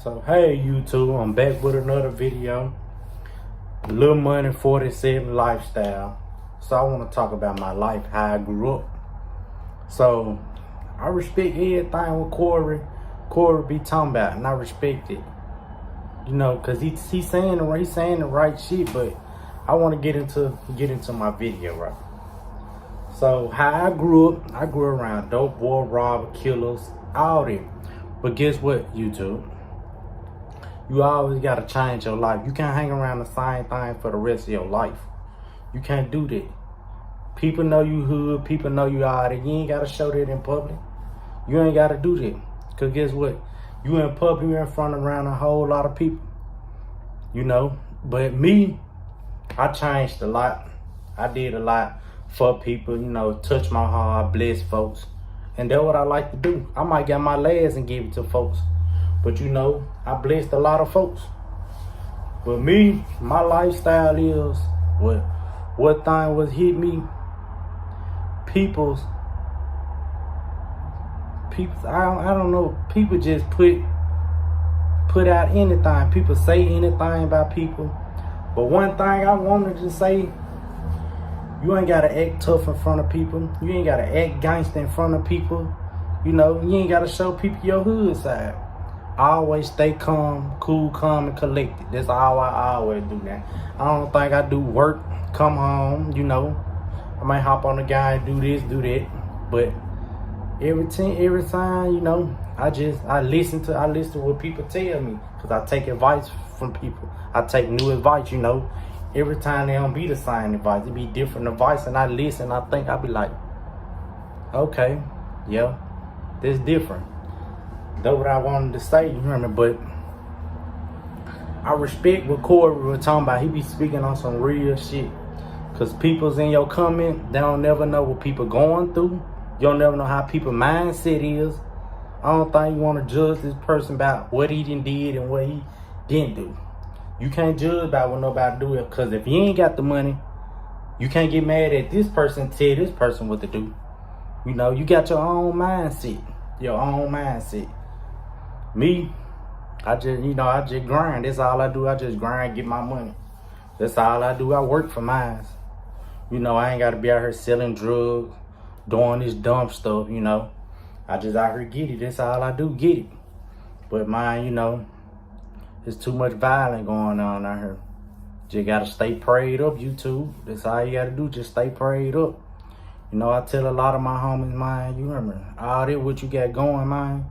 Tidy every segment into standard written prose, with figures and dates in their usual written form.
So hey YouTube, I'm back with another video. Lil Money 47 lifestyle. So I want to talk about my life, how I grew up. So I respect everything what Corey be talking about, and I respect it. You know, cause he's saying the right shit, but I want to get into my video, right? So how I grew around dope boy, robber, killers, all that. But guess what, YouTube? You always gotta change your life. You can't hang around the same thing for the rest of your life. You can't do that. People know you hood, people know you out there. You ain't gotta show that in public. You ain't gotta do that. Cause guess what? You in public, you're in front around a whole lot of people. You know? But me, I changed a lot. I did a lot for people, you know, touch my heart, bless folks. And that's what I like to do. I might get my last and give it to folks. But you know, I blessed a lot of folks. But me, my lifestyle is what thing was hit me. People's I don't know. People just put out anything. People say anything about people. But one thing I wanted to say, you ain't gotta act tough in front of people. You ain't gotta act gangster in front of people. You know, you ain't gotta show people your hood side. Always stay calm, cool, calm, and collected. That's all I always do now. I don't think I do work, come home, you know. I might hop on the guy and do this, do that. But every time, you know, I listen to what people tell me. Because I take advice from people. I take new advice, you know. Every time they don't be the same advice. It be different advice. And I listen, I think, I be like, okay, yeah, that's different. That's what I wanted to say, you hear me? But I respect what Corey was talking about. He be speaking on some real shit. Because people's in your comment, they don't never know what people going through. You don't never know how people mindset is. I don't think you want to judge this person about what he did and what he didn't do. You can't judge about what nobody do it. Because if you ain't got the money, you can't get mad at this person, tell this person what to do. You know, you got your own mindset. Your own mindset. Me, I just grind. That's all I do. I just grind, get my money. That's all I do. I work for mine. You know, I ain't got to be out here selling drugs, doing this dumb stuff, you know. I just out here get it. That's all I do, get it. But mine, you know, there's too much violence going on out here. Just got to stay prayed up, YouTube. That's all you got to do, just stay prayed up. You know, I tell a lot of my homies, man, you remember, all that what you got going, man.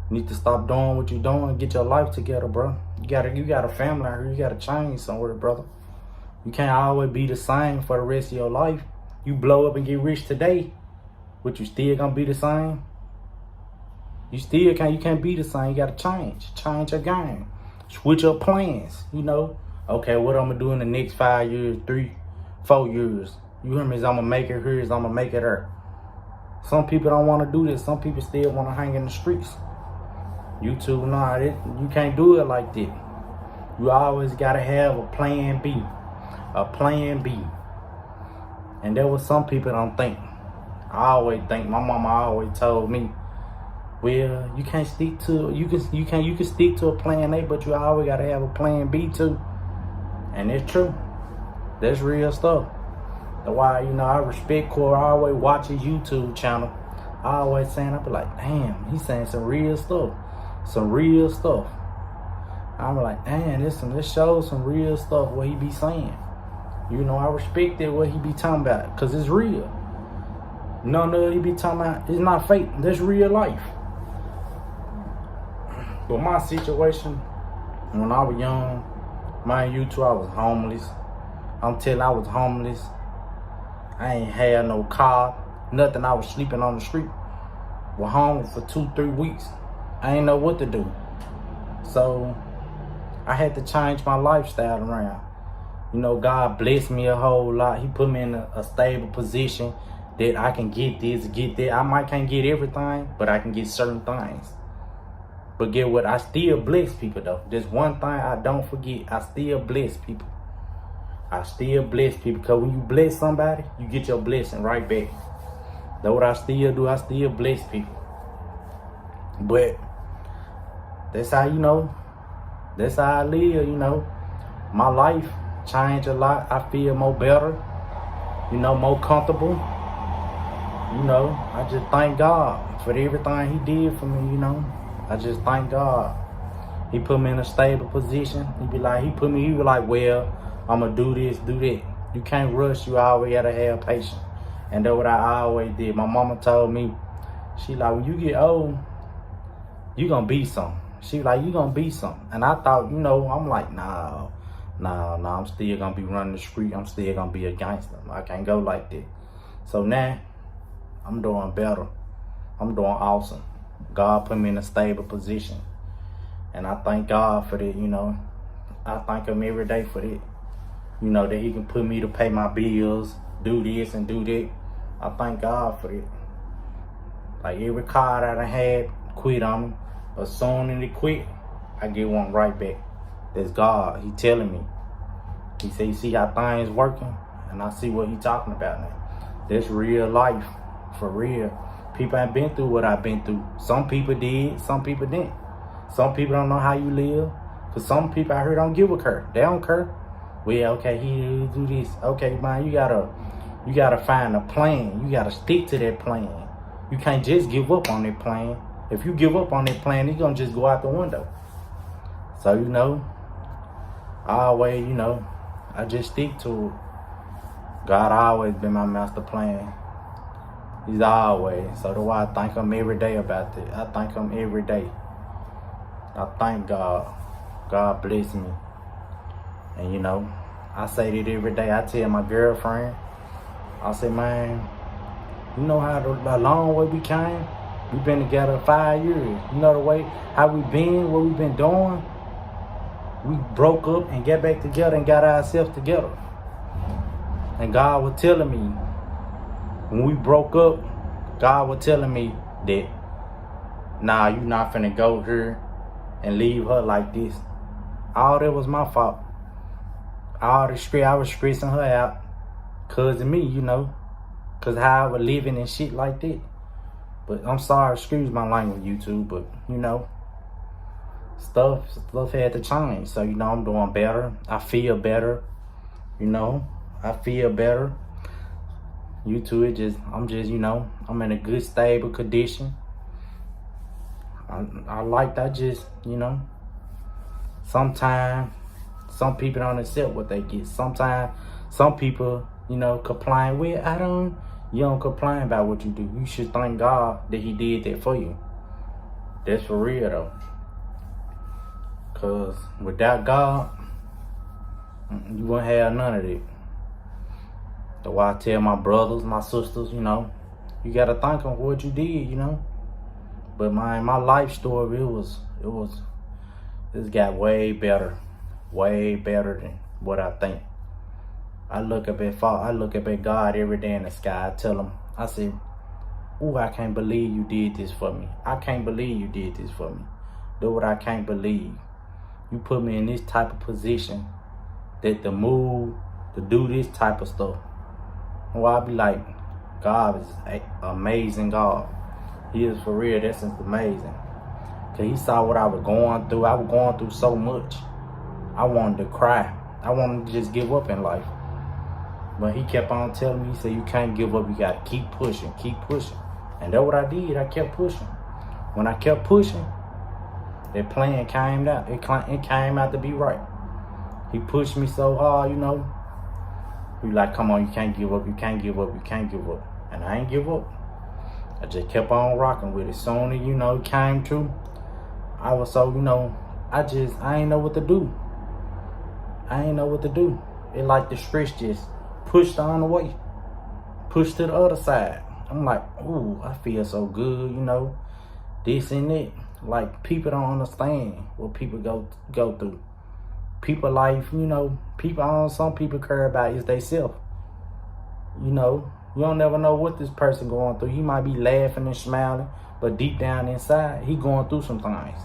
You need to stop doing what you're doing. Get your life together, bro. You got a family out here. You got to change somewhere, brother. You can't always be the same for the rest of your life. You blow up and get rich today, but you still gonna be the same. You can't be the same. You got to change your game. Switch up plans, you know. Okay, what I'm gonna do in the next 5 years, 3, 4 years. You hear me? I'm gonna make it here, I'm gonna make it there. Some people don't want to do this. Some people still want to hang in the streets. YouTube, nah, you can't do it like that. You always gotta have a plan B. A plan B. And that's what some people don't think. I always think, my mama always told me, well, you can't stick to, you can stick to a plan A, but you always gotta have a plan B too. And it's true. That's real stuff. That's why, you know, I respect Corey. I always watch his YouTube channel. I always saying, I be like, damn, he's saying some real stuff. Some real stuff. I'm like, damn, this shows some real stuff what he be saying. You know, I respect that what he be talking about, because it's real. None of it he be talking about, it's not fake. That's real life. But my situation, when I was young, mind you too, I was homeless. Until I was homeless, I ain't had no car, nothing. I was sleeping on the street. Was home for 2-3 weeks. I ain't know what to do. So I had to change my lifestyle around. You know, God blessed me a whole lot. He put me in a stable position that I can get this, get that. I might can't get everything, but I can get certain things. But get what? I still bless people though. There's one thing I don't forget. I still bless people. I still bless people, because when you bless somebody, you get your blessing right back. That's what I still do. I still bless people. But that's how, you know, That's how I live, you know. My life changed a lot. I feel more better, you know, more comfortable. You know, I just thank God for everything he did for me, you know. I just thank God. He put me in a stable position. He was like, well, I'm going to do this, do that. You can't rush. You always got to have patience. And that's what I always did. My mama told me, she like, when you get old, you going to be something. She like, you going to be something. And I thought, you know, I'm like, no, I'm still going to be running the street. I'm still going to be a gangster. I can't go like that. So now, I'm doing better. I'm doing awesome. God put me in a stable position. And I thank God for that, you know. I thank him every day for that. You know, that he can put me to pay my bills, do this and do that. I thank God for it. Like every car that I had quit on me. But soon as it quit, I get one right back. That's God. He telling me. He said, you see how things working? And I see what he talking about now. That's real life. For real. People ain't been through what I've been through. Some people did, some people didn't. Some people don't know how you live. Cause some people out here don't give a care. They don't care. Well, okay, he do this. Okay, man, you gotta find a plan. You gotta stick to that plan. You can't just give up on that plan. If you give up on that plan, it's gonna just go out the window. So, you know, I always, you know, I just stick to it. God always been my master plan. He's always. So that's why I thank him every day about that. I thank him every day. I thank God. God bless me. And you know, I say that every day. I tell my girlfriend, I say, man, you know how the long way we came? We've been together 5 years. You know the way, how we been, what we been doing? We broke up and got back together and got ourselves together. And God was telling me, when we broke up, God was telling me that, nah, you not finna go here and leave her like this. All that was my fault. All the stress, I was stressing her out cause of me, you know. Cause how I was living and shit like that. But I'm sorry, excuse my language, YouTube, but you know, stuff had to change. So, you know, I'm doing better. I feel better. You know, I feel better. YouTube, I'm just, you know, I'm in a good, stable condition. I like that, just, you know, sometimes some people don't accept what they get. Sometimes some people, you know, complain. Well, you don't complain about what you do. You should thank God that he did that for you. That's for real though. Cause without God, you wouldn't have none of it. That's why I tell my brothers, my sisters, you know, you gotta thank them for what you did, you know. But my life story, it's got way better than what I think. I look up at God every day in the sky. I tell him, I say, ooh, I can't believe you did this for me. I can't believe you did this for me. Do what I can't believe. You put me in this type of position that to move, to do this type of stuff. Well, I be like, God is an amazing God. He is for real. That's just amazing. Cause he saw what I was going through. I was going through so much. I wanted to cry. I wanted to just give up in life. But he kept on telling me, he said, you can't give up. You got to keep pushing, keep pushing. And that's what I did. I kept pushing. When I kept pushing, that plan came out. It came out to be right. He pushed me so hard, you know. He like, come on, you can't give up. You can't give up. You can't give up. And I ain't give up. I just kept on rocking with it. Soon as, you know, it came true, I was so, you know, I ain't know what to do. I ain't know what to do. It like the stress just pushed on away. Pushed to the other side. I'm like, ooh, I feel so good, you know. This and that. Like, people don't understand what people go through. People life, you know, some people care about is they self. You know, you don't never know what this person going through. He might be laughing and smiling, but deep down inside, he going through some things.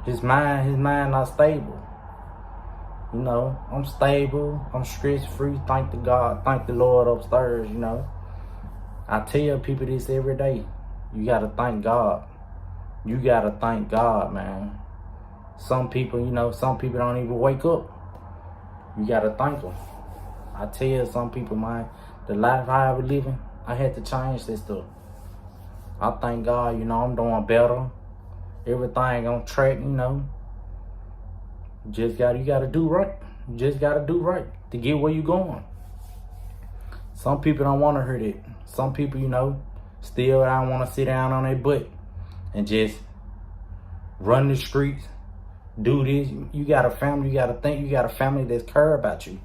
His mind not stable. You know, I'm stable, I'm stress-free, thank the God, thank the Lord upstairs, you know. I tell people this every day. You gotta thank God. You gotta thank God, man. Some people, you know, some people don't even wake up. You gotta thank them. I tell you, some people, man, the life I was living, I had to change this stuff. I thank God, you know, I'm doing better. Everything on track, you know. You gotta do right. You just gotta do right to get where you going. Some people don't want to hear that. Some people, you know, still don't want to sit down on their butt and just run the streets, do this. You got a family, you got to think you got a family that's care about you.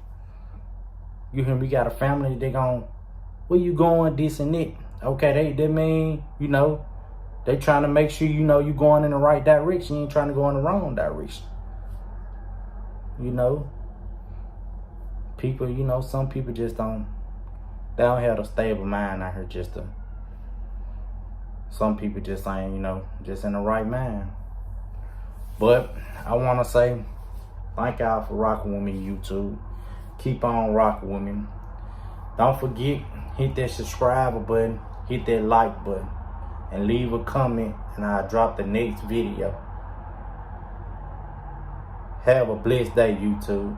You hear me? You got a family, they gon', where you going, this and that. Okay, they mean, you know, they trying to make sure, you know, you going in the right direction. You ain't trying to go in the wrong direction. You know, people, you know, some people just don't, they don't have a stable mind out here just to, some people just ain't, you know, just in the right mind. But I want to say thank y'all for rocking with me, YouTube. Keep on rocking with me. Don't forget, hit that subscribe button, hit that like button, and leave a comment, and I'll drop the next video. Have a blessed day, YouTube.